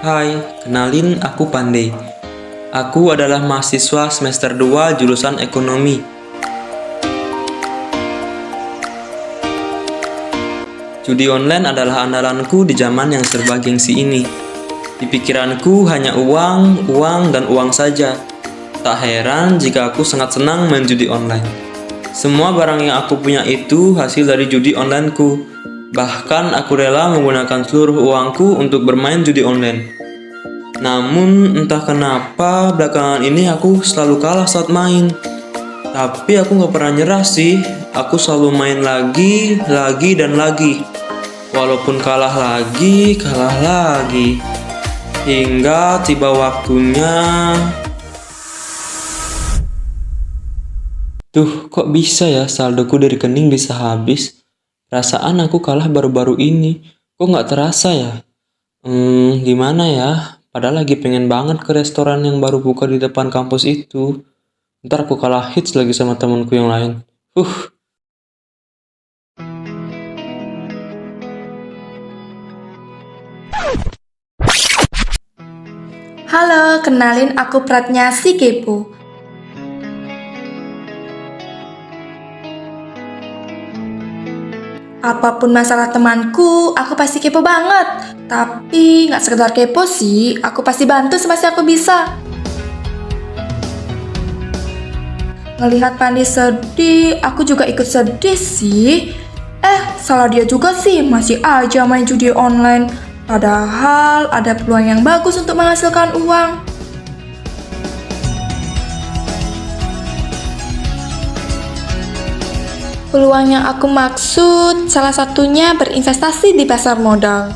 Hai, kenalin aku Pandey. Aku adalah mahasiswa semester 2 jurusan ekonomi. Judi online adalah andalanku di zaman yang serba gengsi ini. Di pikiranku hanya uang, uang, dan uang saja. Tak heran jika aku sangat senang main judi online. Semua barang yang aku punya itu hasil dari judi onlineku. Bahkan aku rela menggunakan seluruh uangku untuk bermain judi online. Namun entah kenapa belakangan ini aku selalu kalah saat main. Tapi aku gak pernah nyerah sih. Aku selalu main lagi, dan lagi. Walaupun kalah lagi. Hingga tiba waktunya. Duh, kok bisa ya saldoku di rekening bisa habis? Perasaan aku kalah baru-baru ini. Kok nggak terasa ya? Gimana ya? Padahal lagi pengen banget ke restoran yang baru buka di depan kampus itu. Ntar aku kalah hits lagi sama temanku yang lain. Halo, kenalin aku Pratnya si Kepo. Apapun masalah temanku, aku pasti kepo banget. Tapi nggak sekedar kepo sih, aku pasti bantu semasa aku bisa. Ngelihat Pandi sedih, aku juga ikut sedih sih. Salah dia juga sih, masih aja main judi online. Padahal ada peluang yang bagus untuk menghasilkan uang. Peluang yang aku maksud salah satunya berinvestasi di pasar modal.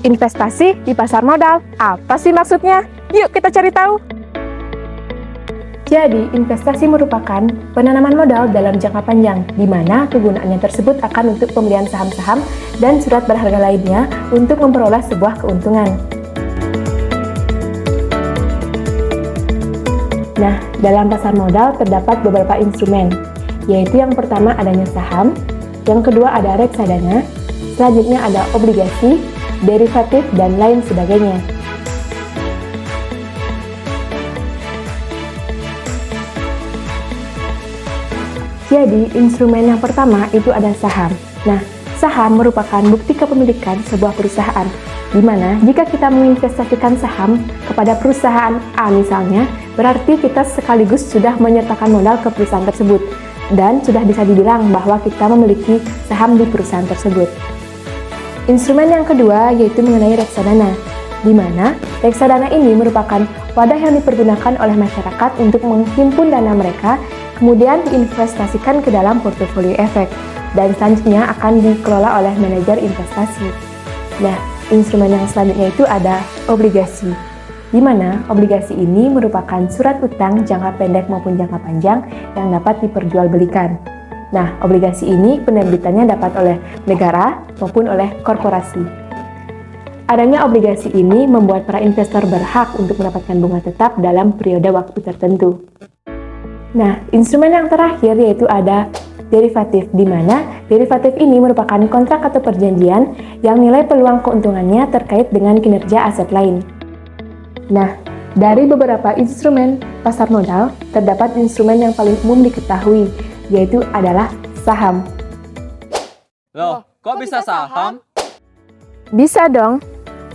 Investasi di pasar modal, apa sih maksudnya? Yuk kita cari tahu. Jadi, investasi merupakan penanaman modal dalam jangka panjang, di mana kegunaannya tersebut akan untuk pembelian saham-saham dan surat berharga lainnya untuk memperoleh sebuah keuntungan. Nah, dalam pasar modal terdapat beberapa instrumen, yaitu yang pertama adanya saham, yang kedua ada reksadana, selanjutnya ada obligasi, derivatif, dan lain sebagainya. Jadi, instrumen yang pertama itu ada saham. Nah, saham merupakan bukti kepemilikan sebuah perusahaan, di mana jika kita menginvestasikan saham kepada perusahaan A misalnya, berarti kita sekaligus sudah menyertakan modal ke perusahaan tersebut, dan sudah bisa dibilang bahwa kita memiliki saham di perusahaan tersebut. Instrumen yang kedua yaitu mengenai reksadana, di mana reksadana ini merupakan wadah yang dipergunakan oleh masyarakat untuk menghimpun dana mereka, kemudian diinvestasikan ke dalam portofolio efek, dan selanjutnya akan dikelola oleh manajer investasi. Nah, instrumen yang selanjutnya itu ada obligasi, di mana obligasi ini merupakan surat utang jangka pendek maupun jangka panjang yang dapat diperjualbelikan. Nah, obligasi ini penerbitannya dapat oleh negara maupun oleh korporasi. Adanya obligasi ini membuat para investor berhak untuk mendapatkan bunga tetap dalam periode waktu tertentu. Nah, instrumen yang terakhir yaitu ada derivatif, di mana derivatif ini merupakan kontrak atau perjanjian yang nilai peluang keuntungannya terkait dengan kinerja aset lain. Nah, dari beberapa instrumen pasar modal, terdapat instrumen yang paling umum diketahui, yaitu adalah saham. Loh, kok bisa saham? Bisa dong,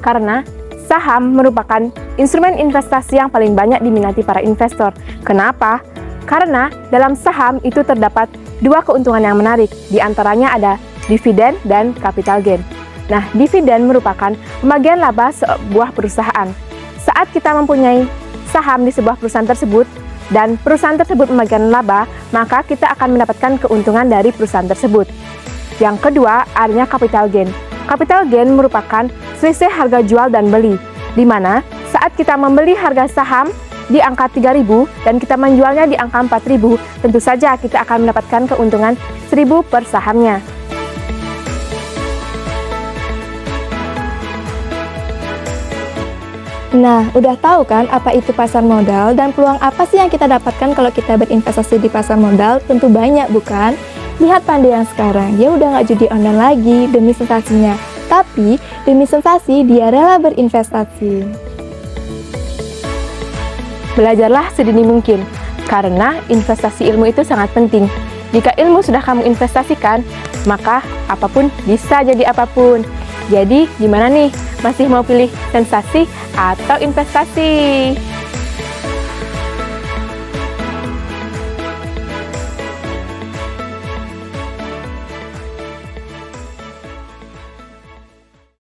karena saham merupakan instrumen investasi yang paling banyak diminati para investor. Kenapa? Karena dalam saham itu terdapat dua keuntungan yang menarik, di antaranya ada dividen dan capital gain. Nah, dividen merupakan pembagian laba sebuah perusahaan. Saat kita mempunyai saham di sebuah perusahaan tersebut, dan perusahaan tersebut membagikan laba, maka kita akan mendapatkan keuntungan dari perusahaan tersebut. Yang kedua, adanya capital gain. Capital gain merupakan selisih harga jual dan beli, di mana saat kita membeli harga saham di angka 3.000 dan kita menjualnya di angka 4.000, tentu saja kita akan mendapatkan keuntungan 1.000 per sahamnya. Nah, udah tahu kan apa itu pasar modal dan peluang apa sih yang kita dapatkan kalau kita berinvestasi di pasar modal? Tentu banyak, bukan? Lihat Pandi yang sekarang, dia udah nggak judi online lagi demi sensasinya. Tapi demi sensasi dia rela berinvestasi. Belajarlah sedini mungkin, karena investasi ilmu itu sangat penting. Jika ilmu sudah kamu investasikan, maka apapun bisa jadi apapun. Jadi, gimana nih? Masih mau pilih sensasi atau investasi?